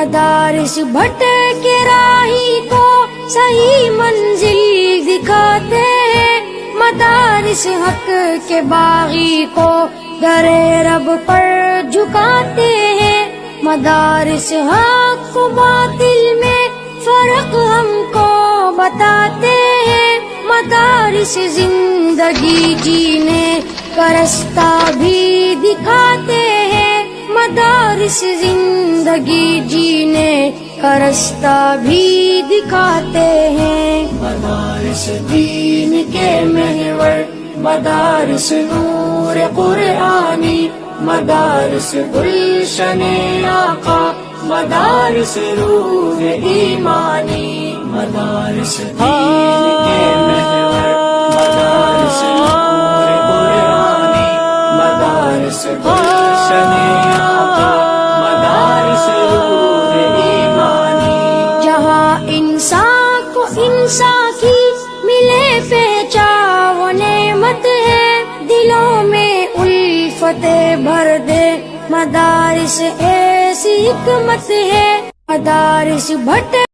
مدارس بھٹک راہی کو صحیح منزل دکھاتے ہیں، مدارس حق کے باغی کو در رب پر جھکاتے ہیں، مدارس حق و باطل میں فرق ہم کو بتاتے ہیں، مدارس زندگی جینے کا رستہ بھی دکھاتے ہیں، مدارس زندگی جینے کا رستہ بھی دکھاتے ہیں، مدارس دین کے محور، مدارس نور قرآنی، مدارس گلشن آقا، مدارس روح ایمانی، مدارس دین کے محور، مدارس نور قرآنی، مدارس گلشن آقا، مدارس روح ایمانی، جہاں انسان کو انسان کی ملے پہچان و نعمت ہے، دلوں میں الفتیں بھر دے مدارس ایسی حکمت ہے، مدارس بھٹ